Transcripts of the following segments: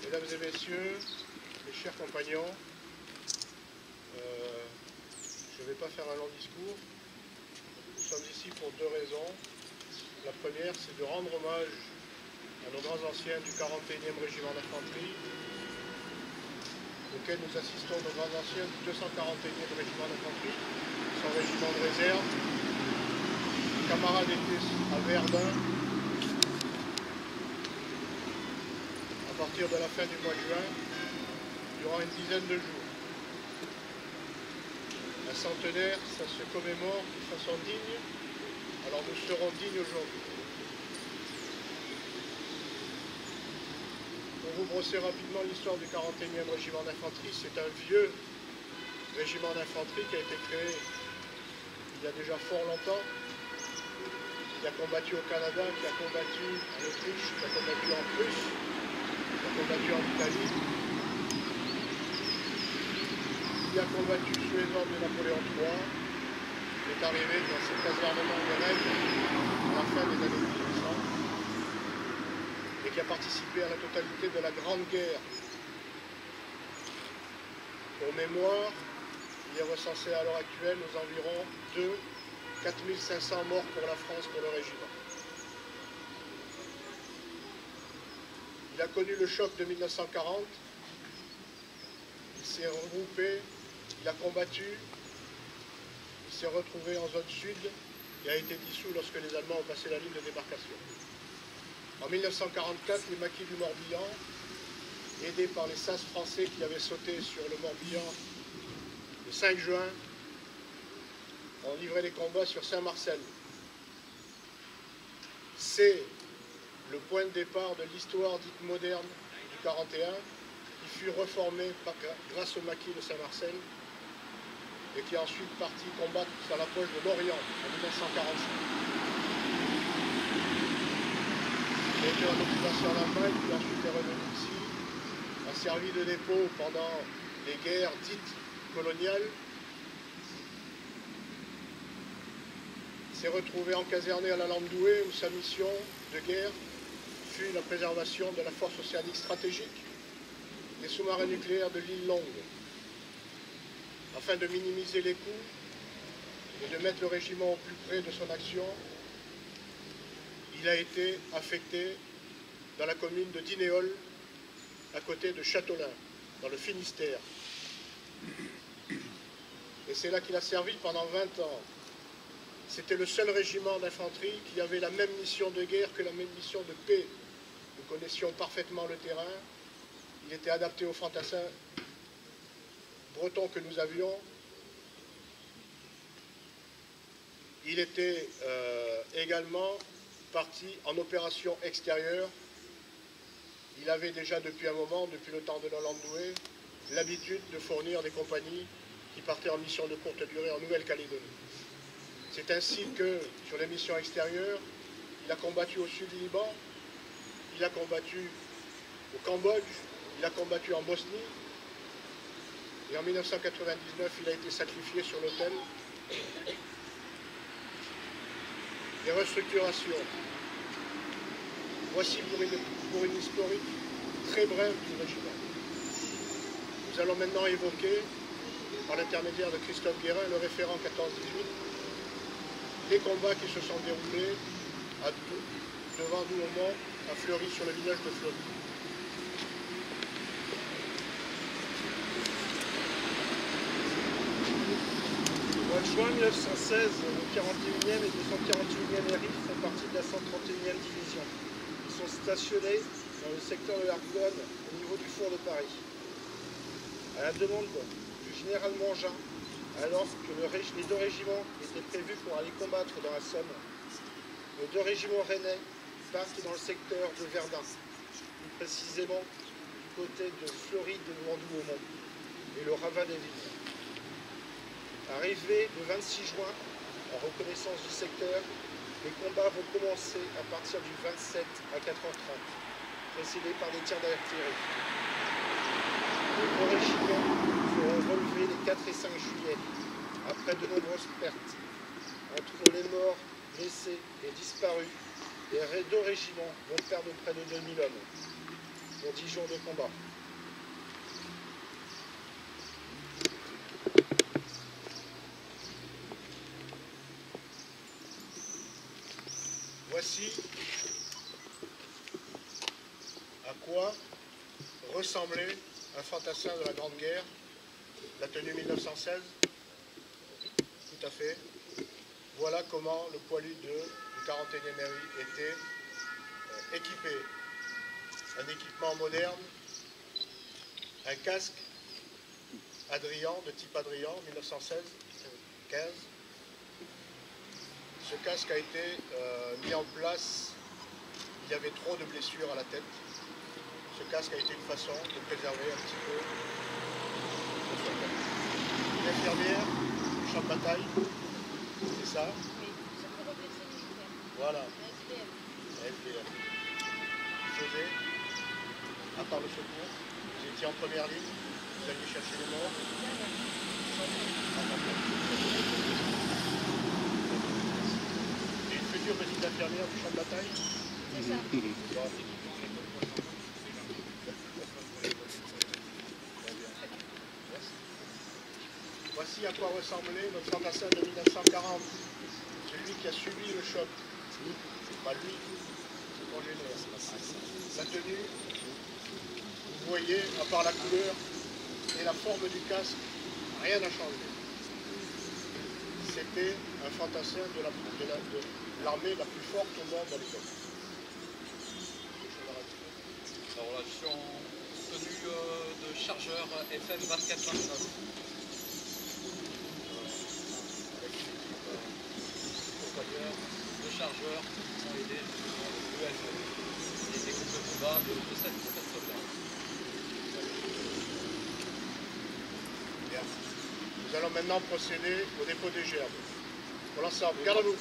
Mesdames et messieurs, mes chers compagnons, je ne vais pas faire un long discours. Nous sommes ici pour deux raisons. La première, c'est de rendre hommage à nos grands anciens du 41e régiment d'infanterie, auquel nous assistons, nos grands anciens du 241e régiment d'infanterie, son régiment de réserve. Les camarades étaient à Verdun à partir de la fin du mois de juin, durant une dizaine de jours. Un centenaire, ça se commémore de façon digne, alors nous serons dignes aujourd'hui. Pour vous brosser rapidement l'histoire du 41e régiment d'infanterie, c'est un vieux régiment d'infanterie qui a été créé il y a déjà fort longtemps, qui a combattu au Canada, qui a combattu en Autriche, qui a combattu en Prusse, qui a combattu en Italie, qui a combattu sous les ordres de Napoléon III, qui est arrivé dans ce casernement de Rennes à la fin des années 1800, et qui a participé à la totalité de la Grande Guerre. Pour mémoire, il est recensé à l'heure actuelle aux environs de 4500 morts pour la France, pour le régiment. Il a connu le choc de 1940, il s'est regroupé, il a combattu, il s'est retrouvé en zone sud et a été dissous lorsque les Allemands ont passé la ligne de démarcation. En 1944, les maquis du Morbihan, aidés par les SAS français qui avaient sauté sur le Morbihan le 5 juin, ont livré les combats sur Saint-Marcel. C'est le point de départ de l'histoire dite moderne du 41, qui fut reformée grâce au maquis de Saint-Marcel et qui est ensuite parti combattre sur la poche de Lorient en 1945. Il a été en occupation en Allemagne, puis ensuite est revenu ici, a servi de dépôt pendant les guerres dites coloniales, s'est retrouvé encaserné à la Landouée où sa mission de guerre fut la préservation de la force océanique stratégique des sous-marins nucléaires de l'île Longue, afin de minimiser les coûts et de mettre le régiment au plus près de son action. Il a été affecté dans la commune de Dinéol, à côté de Châteaulin, dans le Finistère. Et c'est là qu'il a servi pendant 20 ans. C'était le seul régiment d'infanterie qui avait la même mission de guerre que la même mission de paix. Nous connaissions parfaitement le terrain. Il était adapté aux fantassins bretons que nous avions. Il était également parti en opération extérieure. Il avait déjà depuis un moment, depuis le temps de la Landouée, l'habitude de fournir des compagnies qui partaient en mission de courte durée en Nouvelle-Calédonie. C'est ainsi que, sur les missions extérieures, il a combattu au sud du Liban, il a combattu au Cambodge, il a combattu en Bosnie, et en 1999, il a été sacrifié sur l'autel. Des restructurations. Voici pour une historique très brève du régiment. Nous allons maintenant évoquer, par l'intermédiaire de Christophe Guérin, le référent 14-18, les combats qui se sont déroulés devant nous au Mont, à Fleury, sur le village de Fleury. Au mois de juin 1916, le 41e et 241e RI font partie de la 131e division. Ils sont stationnés dans le secteur de l'Argonne, au niveau du four de Paris. À la demande du général Mangin, alors que les deux régiments étaient prévus pour aller combattre dans la Somme, les deux régiments rennais partent dans le secteur de Verdun, plus précisément du côté de Fleury de Mandou-Aumont et le ravin des Villes. Arrivé le 26 juin, en reconnaissance du secteur, les combats vont commencer à partir du 27 à 4h30, précédés par des tirs d'artillerie. Les deux régiments seront relevés les 4 et 5 juillet, après de nombreuses pertes. Entre les morts, blessés et disparus, les deux régiments vont perdre près de 2000 hommes. pour 10 jours de combat. Voici à quoi ressemblait un fantassin de la Grande Guerre, la tenue 1916. Tout à fait. Voilà comment le poilu du 41e RI était équipé. Un équipement moderne, un casque Adrian, de type Adrian, 1916-15. Ce casque a été mis en place, il y avait trop de blessures à la tête. Ce casque a été une façon de préserver un petit peu le soldat. Une infirmière, du champ de bataille, c'est ça? Oui, secours aux blessés militaires. Voilà. La SDF. SDF. Vous faisiez, à part le secours, vous étiez en première ligne, vous alliez chercher les morts. Et une future petite infirmière du champ de bataille. C'est ça. Bon. Voici à quoi ressemblait notre fantassin de 1940, celui qui a subi le choc. Pas lui, ses congénères. Sa tenue, vous voyez, à part la couleur et la forme du casque, rien n'a changé. C'était un fantassin de l'armée la plus forte au monde à l'époque. Alors là, je suis en tenue de chargeur FM 2429. De chargeurs qui sont aidés de l'USM et des groupes de combat de 7 soldats. Bien. Nous allons maintenant procéder au dépôt des gerbes. Pour l'ensemble, garde à vous.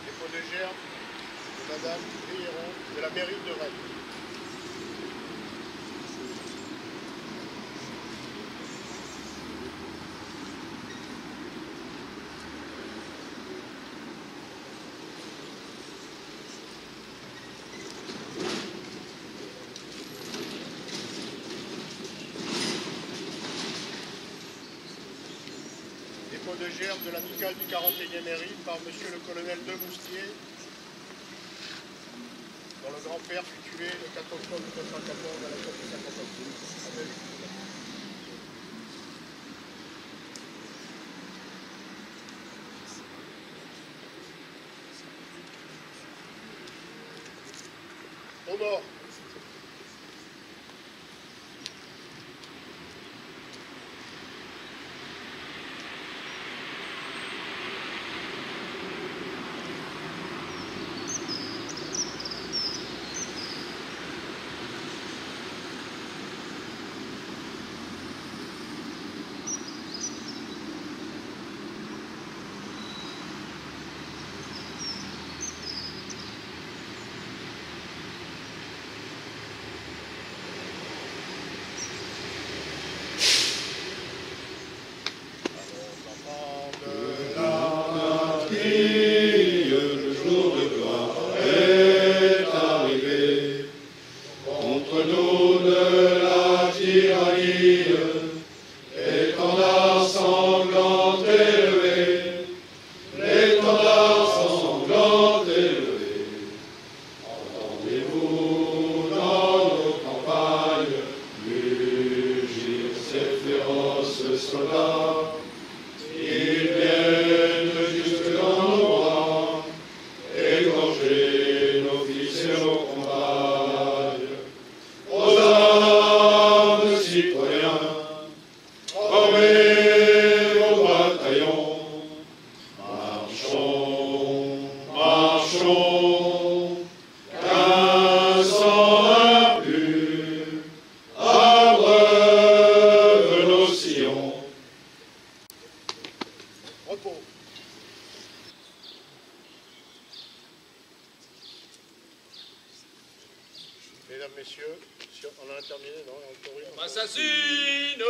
Dépôt de gerbes de Madame Rieron de la mairie de Rennes. Dépôt de gerbes de l'amicale du 41e RI par Monsieur le colonel Demoustier, dont le grand-père fut tué le 4 octobre 1914 à la côte de 59. Au mort. messieurs. On en a terminé, non? Il y a encore une. Assassine